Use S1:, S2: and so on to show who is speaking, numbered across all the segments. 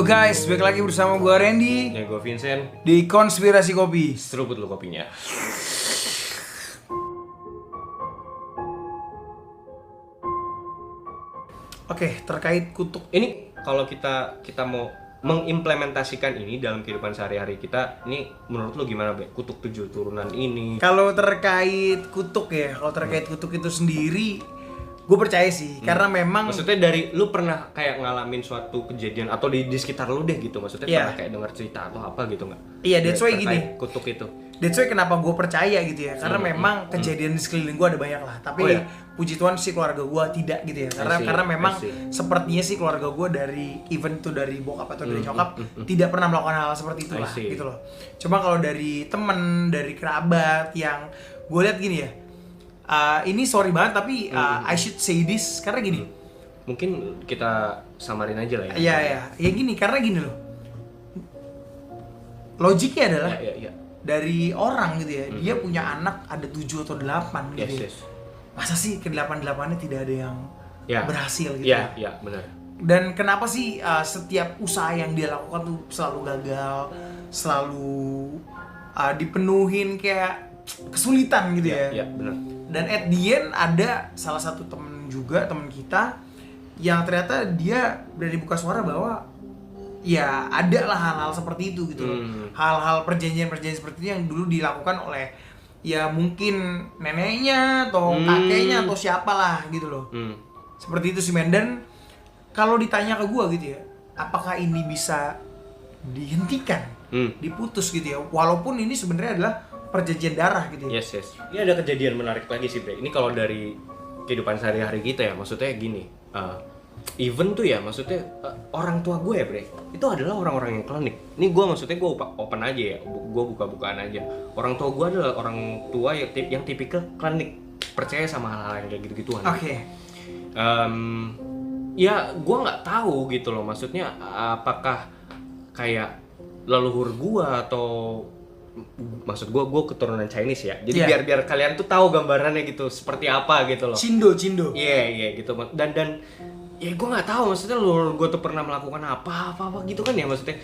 S1: Halo guys, balik lagi bersama gue Randy
S2: Ya gue Vincent.
S1: di Konspirasi Kopi.
S2: Seruput lu kopinya.
S1: Oke, terkait kutuk.
S2: Ini kalau kita mau mengimplementasikan ini dalam kehidupan sehari-hari kita, ini menurut lu gimana, Be? Kutuk 7 turunan ini.
S1: Kalau terkait kutuk ya, kalau terkait kutuk itu sendiri, gue percaya sih, karena memang
S2: Maksudnya dari lu pernah kayak ngalamin suatu kejadian atau di sekitar lu deh gitu, maksudnya
S1: Iya.
S2: pernah kayak dengar cerita atau apa gitu nggak?
S1: Iya, that's why
S2: Terkait
S1: gini.
S2: Kutuk itu.
S1: That's why kenapa gue percaya gitu ya, karena memang kejadian di sekeliling gue ada banyak lah. Tapi
S2: Oh, iya?
S1: puji Tuhan sih keluarga gue tidak gitu ya, karena
S2: I see,
S1: karena memang
S2: I see.
S1: sepertinya sih keluarga gue dari even tuh dari bokap atau dari nyokap tidak pernah melakukan hal seperti itu
S2: I
S1: lah
S2: see.
S1: gitu loh. Cuma kalau dari temen, dari kerabat yang gue lihat gini ya, ini sorry banget tapi I should say this karena gini.
S2: Mungkin kita samarin aja lah ya.
S1: Iya ya gini karena gini loh. Logiknya adalah
S2: Iya.
S1: dari orang gitu ya, dia punya anak ada 7 atau 8 gitu.
S2: Yes.
S1: Masa sih ke-8-8-nya tidak ada yang
S2: Ya.
S1: berhasil gitu.
S2: Iya, benar.
S1: Dan kenapa sih setiap usaha yang dia lakukan tuh selalu gagal, selalu dipenuhin kayak kesulitan gitu ya.
S2: Iya, benar.
S1: Dan at the end ada salah satu temen kita yang ternyata dia berani buka suara bahwa ya ada lah hal-hal seperti itu gitu loh. Hal-hal perjanjian-perjanjian seperti itu yang dulu dilakukan oleh ya mungkin neneknya atau kakeknya atau siapalah gitu loh. Seperti itu sih men. Dan kalau ditanya ke gua gitu ya, apakah ini bisa dihentikan, diputus gitu ya, walaupun ini sebenarnya adalah perjanjian darah gitu ya.
S2: Yes. Ini ada kejadian menarik lagi sih, Bre. Ini kalau dari kehidupan sehari-hari kita ya, maksudnya gini. Even tuh ya, maksudnya orang tua gue ya, Bre, itu adalah orang-orang yang klinik. Ini gue maksudnya gue open aja ya, gue buka-bukaan aja. Orang tua gue adalah orang tua yang tipikal klinik, percaya sama hal-hal yang kayak gitu-gituan.
S1: Oke.
S2: Ya gue nggak tahu gitu loh, maksudnya apakah kayak leluhur gue atau maksud gue keturunan Chinese ya, jadi
S1: Yeah.
S2: biar kalian tuh tahu gambarannya gitu seperti apa gitu loh.
S1: Cindo.
S2: Iya gitu, dan ya gue nggak tahu maksudnya leluhur gue tuh pernah melakukan apa gitu kan ya, maksudnya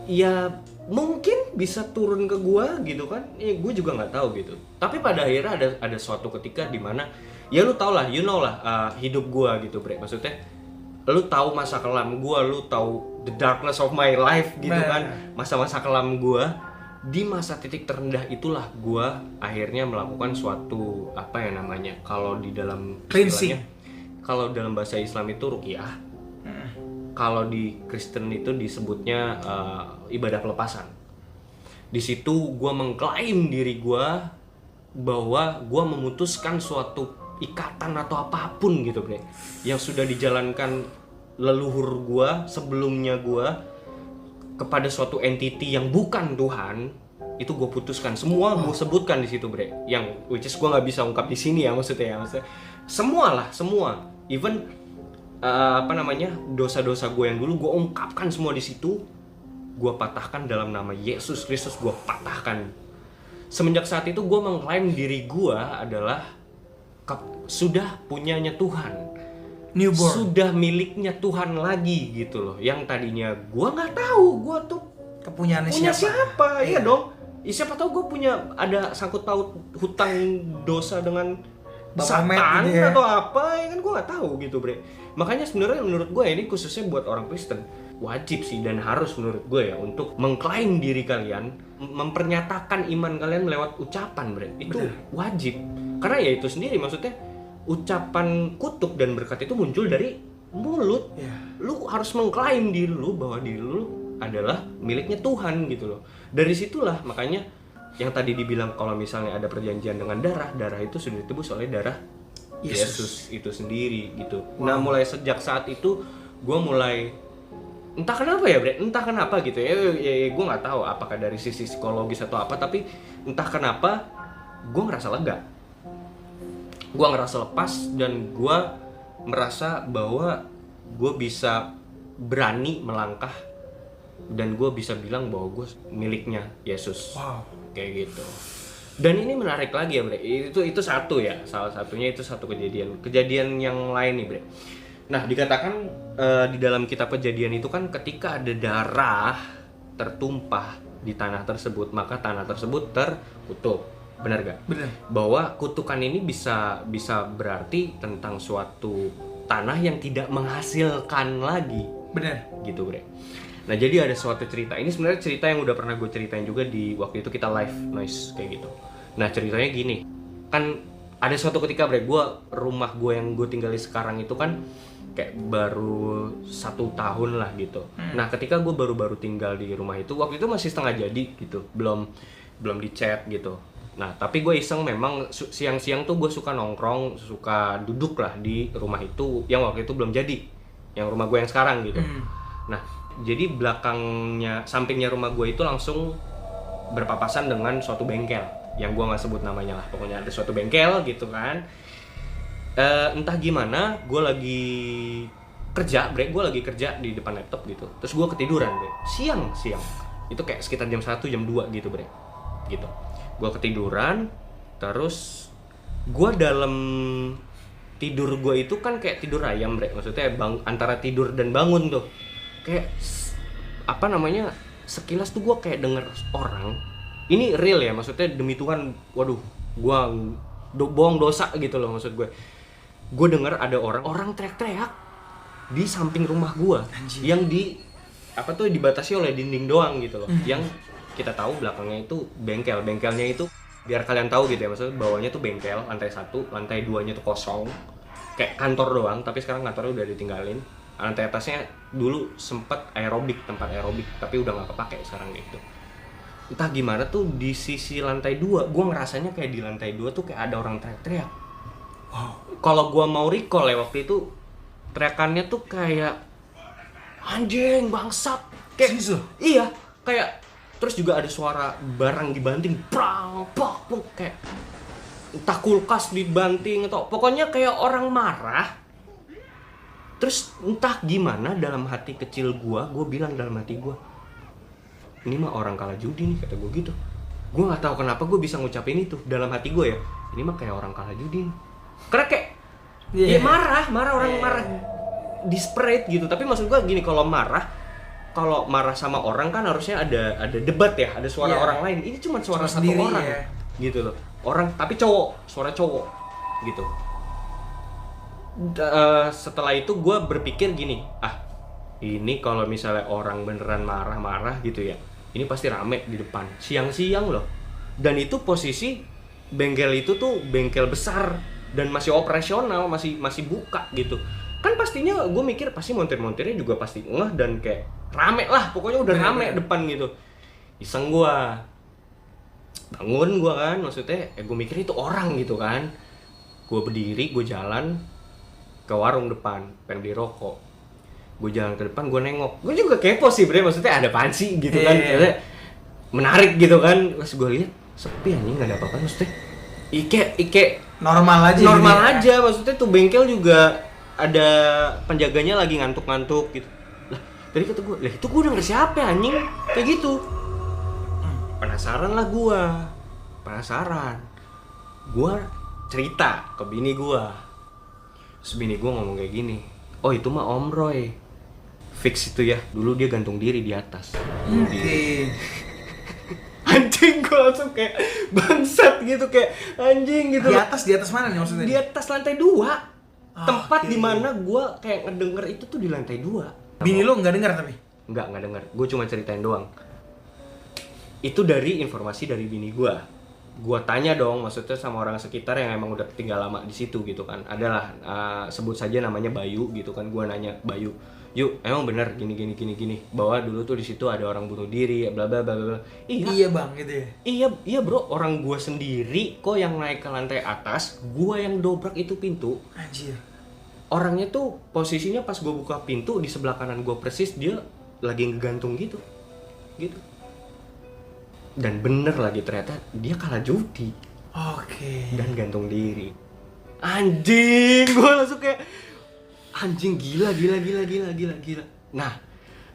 S2: ya mungkin bisa turun ke gue gitu kan, ya gue juga nggak tahu gitu. Tapi pada akhirnya ada suatu ketika di mana ya lu tau lah, hidup gue gitu, Bre, maksudnya lu tahu masa kelam gue, lu tahu the darkness of my life gitu kan, masa-masa kelam gue. Di masa titik terendah itulah gue akhirnya melakukan suatu apa ya namanya, kalau di dalam istilahnya, kalau dalam bahasa Islam itu ruqyah, kalau di Kristen itu disebutnya ibadah pelepasan. Di situ gue mengklaim diri gue bahwa gue memutuskan suatu ikatan atau apapun gitu, Bre, yang sudah dijalankan leluhur gue sebelumnya gue kepada suatu entity yang bukan Tuhan, itu gue putuskan. Semua gue sebutkan di situ, Bre, yang which is gue nggak bisa ungkap di sini ya, maksudnya semua, even dosa-dosa gue yang dulu gue ungkapkan semua di situ, gue patahkan dalam nama Yesus Kristus, gue patahkan. Semenjak saat itu gue mengklaim diri gue adalah sudah punyanya Tuhan,
S1: Newborn.
S2: sudah miliknya Tuhan lagi gitu loh. Yang tadinya gue nggak tahu gue tuh
S1: Kepunyaannya
S2: punya siapa. Iya dong. Siapa tahu gue punya ada sangkut paut hutang dosa dengan
S1: Bapak Met
S2: Satan
S1: gitu ya.
S2: atau apa, ya kan gue nggak tahu gitu, Bre. Makanya sebenarnya menurut gue ini khususnya buat orang Kristen wajib sih dan harus menurut gue ya untuk mengklaim diri kalian, mempernyatakan iman kalian lewat ucapan, Bre. Itu wajib. Karena ya itu sendiri, maksudnya ucapan kutuk dan berkat itu muncul dari mulut. Lu harus mengklaim diri lu bahwa diri lu adalah miliknya Tuhan gitu loh. Dari situlah makanya yang tadi dibilang kalau misalnya ada perjanjian dengan darah itu sudah ditebus oleh darah Yesus itu sendiri gitu. Nah mulai sejak saat itu gue mulai entah kenapa ya, Bre, entah kenapa gitu ya, gue nggak tahu apakah dari sisi psikologis atau apa, tapi entah kenapa gue ngerasa lega, gue ngerasa lepas, dan gue merasa bahwa gue bisa berani melangkah dan gue bisa bilang bahwa gue miliknya Yesus. Kayak gitu. Dan ini menarik lagi ya, Bre, itu satu ya, salah satunya itu satu kejadian yang lain nih, Bre. Nah, dikatakan di dalam kitab Kejadian itu kan ketika ada darah tertumpah di tanah tersebut, maka tanah tersebut terkutuk. Benar gak?
S1: Benar.
S2: Bahwa kutukan ini bisa berarti tentang suatu tanah yang tidak menghasilkan lagi.
S1: Benar.
S2: Gitu, Bre. Nah, jadi ada suatu cerita. Ini sebenarnya cerita yang udah pernah gue ceritain juga di waktu itu kita live noise kayak gitu. Nah, ceritanya gini. Kan ada suatu ketika, Bre, rumah gue yang gue tinggali sekarang itu kan kayak baru 1 tahun lah gitu. Nah, ketika gue baru tinggal di rumah itu, waktu itu masih setengah jadi gitu, belum dicat gitu. Nah, tapi gue iseng memang siang-siang tuh gue suka nongkrong, suka duduk lah di rumah itu yang waktu itu belum jadi, yang rumah gue yang sekarang gitu. Nah, jadi sampingnya rumah gue itu langsung berpapasan dengan suatu bengkel yang gue nggak sebut namanya lah, pokoknya ada suatu bengkel gitu kan. Entah gimana, gue lagi kerja, gue lagi kerja di depan laptop gitu. Terus gue ketiduran, Bre. Siang. Itu kayak sekitar jam 1, jam 2 gitu, Bre. Gitu. Gue ketiduran, terus gue dalam tidur gue itu kan kayak tidur ayam, Bre. Maksudnya antara tidur dan bangun tuh. Kayak sekilas tuh gue kayak denger orang. Ini real ya, maksudnya demi Tuhan, waduh, gue bohong dosa gitu loh maksud gue. Gue denger ada orang teriak-teriak di samping rumah gue, yang dibatasi oleh dinding doang gitu loh. Yang kita tahu belakangnya itu bengkelnya itu biar kalian tahu gitu ya, maksudnya bawahnya tuh bengkel, lantai 1, lantai 2-nya tuh kosong, kayak kantor doang, tapi sekarang kantornya udah ditinggalin. Lantai atasnya dulu sempat tempat aerobik, tapi udah nggak kepake sekarang gitu. Entah gimana tuh di sisi lantai 2, gue ngerasanya kayak di lantai 2 tuh kayak ada orang teriak-teriak. Wow. Kalau gue mau recall ya waktu itu teriakannya tuh kayak anjing, bangsat, kayak iya, kayak terus juga ada suara barang dibanting, prang, pok, kayak entah kulkas dibanting atau pokoknya kayak orang marah. Terus entah gimana dalam hati kecil gue bilang dalam hati gue, ini mah orang kalah judi nih, kata gue gitu. Gue nggak tahu kenapa gue bisa ngucapin itu dalam hati gue ya. Ini mah kayak orang kalah judi nih. Karena kayak ya marah orang marah desperate gitu. Tapi maksud gue gini, kalau marah sama orang kan harusnya ada debat ya, ada suara orang lain. Ini cuma suara satu sendiri, orang ya. Gitu loh. Orang tapi suara cowok gitu. Setelah itu gue berpikir gini, ini kalau misalnya orang beneran marah-marah gitu ya, ini pasti rame di depan, siang-siang loh. Dan itu posisi bengkel itu tuh bengkel besar dan masih operasional, masih buka gitu. Kan pastinya gue mikir pasti montir-montirnya juga pasti ngeh dan kayak rame lah, pokoknya udah rame depan gitu. Iseng gue bangun gue kan, maksudnya gue mikir itu orang gitu kan. Gue berdiri, gue jalan ke warung depan, pengen beli rokok. Gue jalan ke depan, gue nengok. Gue juga kepo sih, Bre, maksudnya ada apaan sih gitu kan. Menarik gitu kan. Terus gue lihat sepi anjing, enggak ada apa-apa maksudnya. Ike
S1: normal aja,
S2: maksudnya tuh bengkel juga ada penjaganya lagi ngantuk-ngantuk gitu. Lah, tadi kata gue, "Lah, itu gue denger siapa anjing?" Kayak gitu. Penasaran lah gue. Gue cerita ke bini gue. Terus bini gue ngomong kayak gini, "Oh, itu mah Om Roy. Fix itu ya, dulu dia gantung diri di atas." Anjing, gue langsung kayak bangsat gitu, kayak anjing gitu.
S1: Di atas mana nih maksudnya?
S2: Di atas lantai 2. Tempat dimana gue kayak ngedenger itu tuh di lantai 2.
S1: Bini lu nggak dengar tapi?
S2: Nggak denger, gue cuma ceritain doang. Itu dari informasi dari bini gue. Gue tanya dong, maksudnya sama orang sekitar yang emang udah tinggal lama di situ gitu kan. Adalah sebut saja namanya Bayu gitu kan. Gue nanya, "Bayu, yuk, emang bener gini bahwa dulu tuh di situ ada orang bunuh diri, bla bla bla bla."
S1: Iya bang, gitu ya.
S2: Iya bro, orang gue sendiri kok yang naik ke lantai atas, gue yang dobrak itu pintu.
S1: Anjir.
S2: Orangnya tuh posisinya pas gue buka pintu di sebelah kanan gue persis, dia lagi ngegantung gitu. Dan bener lagi, ternyata dia kalah judi. Dan gantung diri. Anjing, gue langsung kayak anjing, gila. Nah,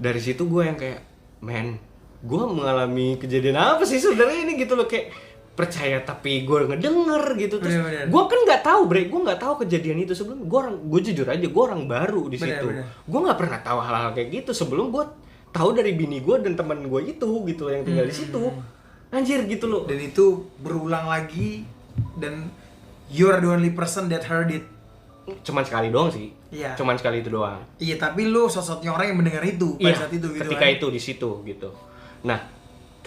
S2: dari situ gue yang kayak, men, gue mengalami kejadian apa sih sebenarnya ini gitu loh, kayak percaya tapi gue ngedenger gitu. Terus
S1: Bener-bener.
S2: gue kan nggak tahu bre, gue nggak tahu kejadian itu sebelum. Gue jujur aja, gue orang baru di situ. Gue nggak pernah tahu hal-hal kayak gitu sebelum gue tahu dari bini gue dan teman gue itu gitu yang tinggal di situ. Anjir gitu loh.
S1: Dan itu berulang lagi dan you're the only person that heard it.
S2: Cuman sekali doang sih.
S1: Iya.
S2: Cuman sekali itu doang.
S1: Iya, tapi lu sosoknya orang yang mendengar itu pada saat itu gitu
S2: ketika
S1: kan.
S2: itu di situ gitu. Nah,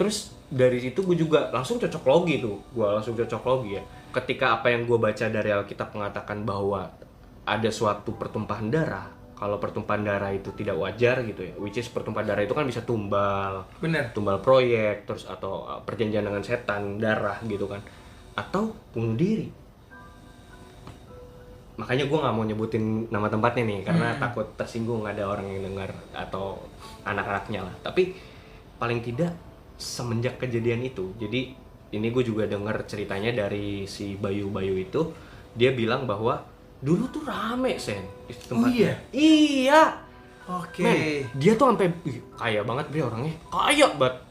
S2: terus dari situ gue juga langsung cocok logi tuh. Gue langsung cocok logi ya. Ketika apa yang gue baca dari Alkitab mengatakan bahwa ada suatu pertumpahan darah. Kalau pertumpahan darah itu tidak wajar gitu ya. Which is pertumpahan darah itu kan bisa tumbal.
S1: Bener.
S2: Tumbal proyek, terus atau perjanjian dengan setan, darah gitu kan. Atau bunuh diri. Makanya gue nggak mau nyebutin nama tempatnya nih karena takut tersinggung ada orang yang dengar atau anak-anaknya lah. Tapi paling tidak semenjak kejadian itu, jadi ini gue juga dengar ceritanya dari si Bayu itu, dia bilang bahwa dulu tuh rame Sen itu tempatnya. Iya.
S1: Oke.
S2: Men, dia tuh sampai kaya banget bre orangnya, kaya banget.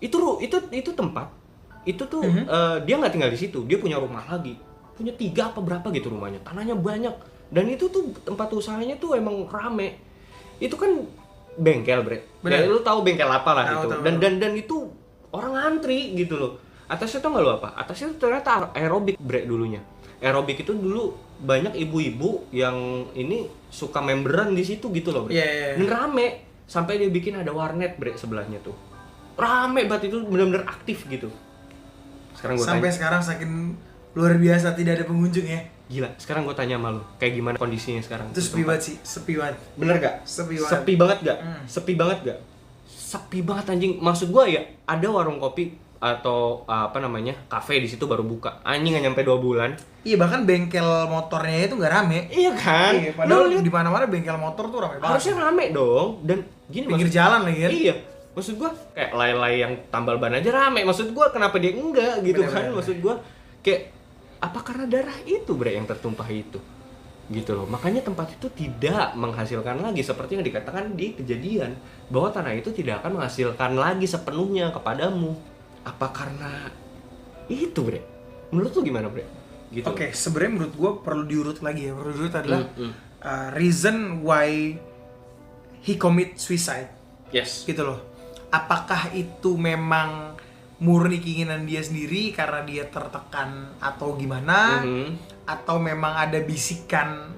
S2: Itu tempat itu tuh dia nggak tinggal di situ, dia punya rumah lagi. Punya 3 apa berapa gitu rumahnya, tanahnya banyak, dan itu tuh tempat usahanya tuh emang rame. Itu kan bengkel bre, kayak lu tahu bengkel apa lah gitu. Dan itu orang ngantri gitu loh. Atasnya tuh nggak lu apa? Atasnya tuh ternyata aerobik bre dulunya. Aerobik itu dulu banyak ibu-ibu yang ini suka memberan di situ gitu loh bre. Dan rame sampai dia bikin ada warnet bre sebelahnya tuh. Rame banget, itu benar-benar aktif gitu. Sekarang
S1: sampai sekarang saking luar biasa tidak ada pengunjung ya.
S2: Gila, sekarang gue tanya sama lu, kayak gimana kondisinya sekarang?
S1: Itu sepi banget sih, sepi banget.
S2: Bener gak?
S1: Sepi banget.
S2: Sepi banget gak? Sepi banget gak? Sepi banget anjing. Maksud gue ya, ada warung kopi atau apa namanya, kafe di situ baru buka. Anjing gak nyampe 2 bulan.
S1: Iya, bahkan bengkel motornya itu nggak rame.
S2: Iya kan?
S1: Iya, padahal di mana-mana bengkel motor tuh rame banget.
S2: Harusnya rame dong. Dan gini
S1: pinggir jalan lagi kan?
S2: Iya. Maksud gue kayak lay-lay yang tambal ban aja rame. Maksud gue kenapa dia enggak gitu kan? Maksud gue kayak apa karena darah itu bre yang tertumpah itu gitu loh. Makanya tempat itu tidak menghasilkan lagi seperti yang dikatakan di kejadian bahwa tanah itu tidak akan menghasilkan lagi sepenuhnya kepadamu. Apa karena itu bre? Menurut lu gimana bre? Gitu.
S1: Oke, sebenarnya menurut gue perlu diurut lagi ya. Perlu diurut adalah reason why he commit suicide.
S2: Yes.
S1: Gitu loh. Apakah itu memang murni keinginan dia sendiri karena dia tertekan atau gimana, atau memang ada bisikan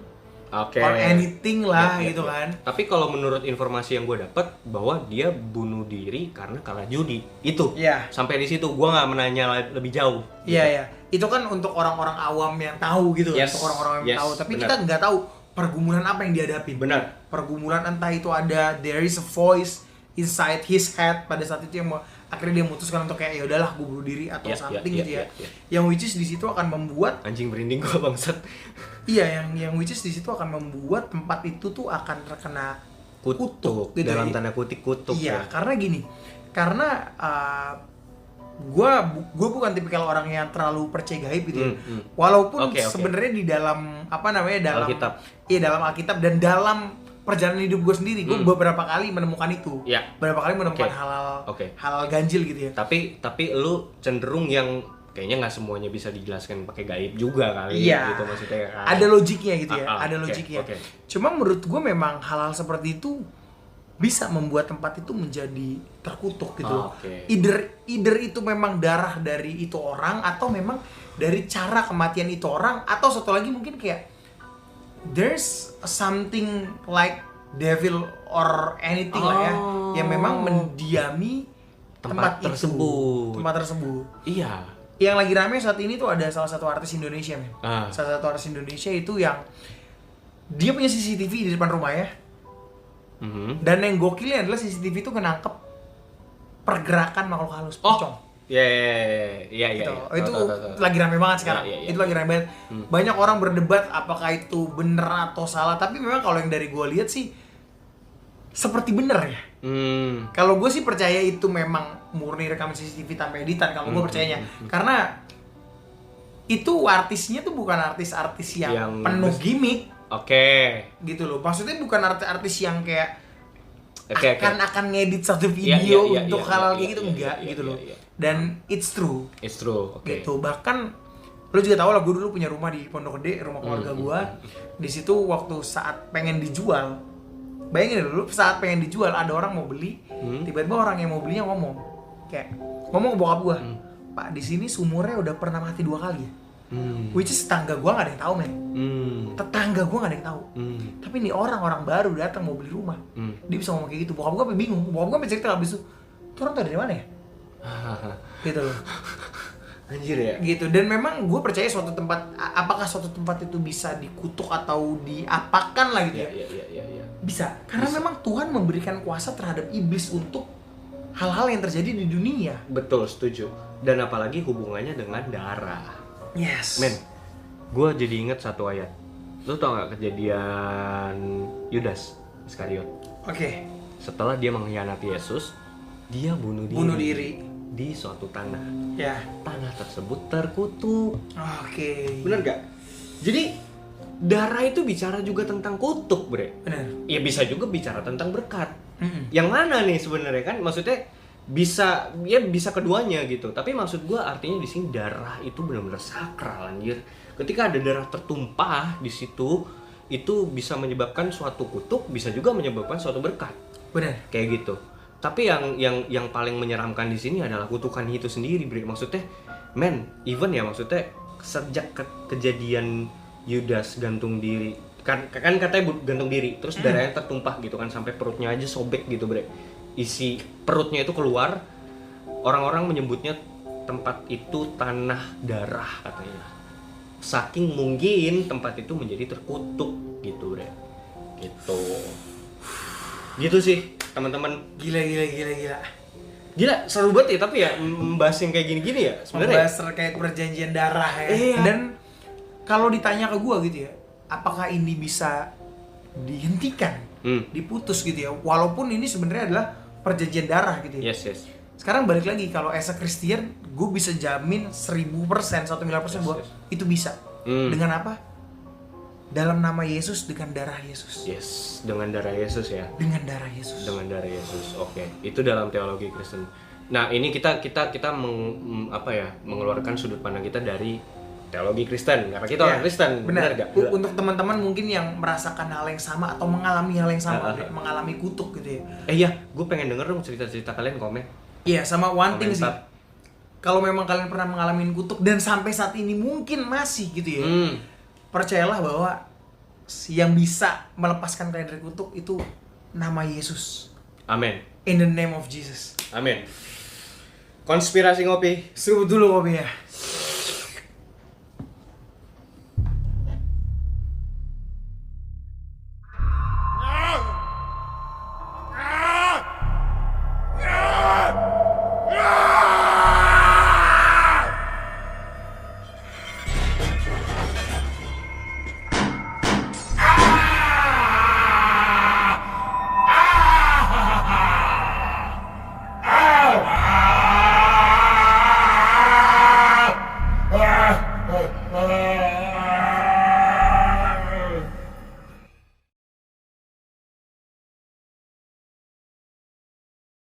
S1: or anything lah gitu kan.
S2: Tapi kalau menurut informasi yang gue dapat bahwa dia bunuh diri karena kalah judi itu. Sampai di situ gue nggak menanya lebih jauh.
S1: Iya. Itu kan untuk orang-orang awam yang tahu gitu. Untuk orang-orang yang tahu. Tapi kita nggak tahu pergumulan apa yang dihadapi.
S2: Benar.
S1: Pergumulan entah itu ada there is a voice inside his head pada saat itu yang akhirnya dia memutuskan untuk kayak ya udahlah gue bunuh diri atau something gitu ya. Yang which is di situ akan membuat
S2: anjing merinding gue bangsat.
S1: Iya, yang which is di situ akan membuat tempat itu tuh akan terkena kutuk gitu
S2: dalam
S1: ya.
S2: tanda kutip kutuk.
S1: Iya, karena gini. Karena gue bukan tipikal orang yang terlalu percaya gaib gitu ya. Walaupun sebenarnya di dalam apa namanya dalam
S2: Alkitab.
S1: Iya, dalam Alkitab dan dalam perjalanan hidup gue sendiri, gue beberapa kali menemukan itu, beberapa kali menemukan hal ganjil gitu ya.
S2: Tapi lu cenderung yang kayaknya nggak semuanya bisa dijelaskan pakai gaib juga kali.
S1: Iya.
S2: Gitu maksudnya kan.
S1: Ada logiknya gitu ya, ada logiknya. Cuma menurut gue memang hal-hal seperti itu bisa membuat tempat itu menjadi terkutuk gitu. Either itu memang darah dari itu orang atau memang dari cara kematian itu orang, atau satu lagi mungkin kayak there's something like devil or anything lah ya yang memang mendiami tempat tersebut. Iya. Yang lagi rame saat ini tuh ada salah satu artis Indonesia, men. Salah satu artis Indonesia itu yang dia punya CCTV di depan rumahnya. Dan yang gokilnya adalah CCTV itu nangkep pergerakan makhluk halus pocong.
S2: Iya.
S1: Itu lagi rame banget sekarang. Itu lagi rame banget. Banyak orang berdebat apakah itu benar atau salah. Tapi memang kalau yang dari gue lihat sih seperti benar ya. Kalau gue sih percaya itu memang murni rekaman CCTV tanpa editan. Kalau gue percayanya, karena itu artisnya tuh bukan artis-artis yang penuh gimmick. Gitu loh. Maksudnya bukan artis yang kayak akan ngedit satu video untuk hal kayak gitu, enggak gitu loh. Dan it's true.
S2: It's true, oke.
S1: Gitu. Bahkan lo juga tau lah, gue dulu punya rumah di Pondok Gede, rumah keluarga gue. Di situ waktu saat pengen dijual, bayangin dulu saat pengen dijual ada orang mau beli, tiba-tiba orang yang mau belinya ngomong ke bokap gue, Pak, di sini sumurnya udah pernah mati 2 kali ya. Which is tetangga gue gak ada yang tahu, men. Tetangga gue gak ada yang tahu. Tapi nih orang baru datang mau beli rumah, dia bisa ngomong kayak gitu. Bokap gue sampai bingung. Bokap gue sampai cerita abis itu, tuh orang tau dari mana ya? Gitu loh.
S2: Anjir ya.
S1: Gitu. Dan memang gue percaya suatu tempat, apakah suatu tempat itu bisa dikutuk atau diapakan lah gitu ya?
S2: Iya.
S1: Bisa. Karena memang Tuhan memberikan kuasa terhadap iblis untuk hal-hal yang terjadi di dunia.
S2: Betul, setuju. Dan apalagi hubungannya dengan darah.
S1: Yes.
S2: Men, gue jadi inget satu ayat. Lo tau gak kejadian Yudas Iskariot?
S1: Oke.
S2: Setelah dia mengkhianati Yesus, dia bunuh diri di suatu tanah.
S1: Ya.
S2: Tanah tersebut terkutuk.
S1: Oke.
S2: Bener gak? Jadi darah itu bicara juga tentang kutuk, bre.
S1: Bener.
S2: Ya bisa juga bicara tentang berkat. Yang mana nih sebenarnya kan? Maksudnya bisa keduanya gitu. Tapi maksud gue artinya di sini darah itu benar-benar sakral, anjir. Ketika ada darah tertumpah di situ, itu bisa menyebabkan suatu kutuk, bisa juga menyebabkan suatu berkat.
S1: Bener.
S2: Kayak gitu. Tapi yang paling menyeramkan di sini adalah kutukan itu sendiri, bre. Maksudnya, even ya maksudnya sejak kejadian Yudas gantung diri, kan katanya gantung diri, terus darahnya tertumpah gitu kan sampai perutnya aja sobek gitu, bre. Isi perutnya itu keluar, orang-orang menyebutnya tempat itu tanah darah katanya. Saking mungkin tempat itu menjadi terkutuk gitu, bre. Gitu sih, teman-teman.
S1: Gila.
S2: Gila, seru banget ya, tapi ya membahas yang kayak gini-gini ya sebenarnya.
S1: Membahas terkait perjanjian darah ya.
S2: Iya.
S1: Dan kalau ditanya ke gue gitu ya, apakah ini bisa dihentikan, diputus gitu ya? Walaupun ini sebenarnya adalah perjanjian darah gitu ya.
S2: Yes.
S1: Sekarang balik lagi, kalau as a Christian, gue bisa jamin 1000%, 1 miliar persen bahwa itu bisa. Dengan apa? Dalam nama Yesus, dengan darah Yesus.
S2: Yes, dengan darah Yesus ya.
S1: Dengan darah Yesus.
S2: Dengan darah Yesus. Oke. Itu dalam teologi Kristen. Nah, ini kita mengeluarkan sudut pandang kita dari teologi Kristen karena kita orang Kristen.
S1: Benar
S2: gak?
S1: Untuk teman-teman mungkin yang merasakan hal yang sama atau mengalami hal yang sama, mengalami kutuk gitu ya.
S2: Iya, gue pengen denger dong cerita-cerita kalian, komen.
S1: Iya, sama one thing sih. Kalau memang kalian pernah mengalami kutuk dan sampai saat ini mungkin masih gitu ya. Percayalah bahwa yang bisa melepaskan kalian dari kutuk itu nama Yesus.
S2: Amin.
S1: In the name of Jesus.
S2: Amin. Konspirasi ngopi.
S1: Seruput dulu kopinya.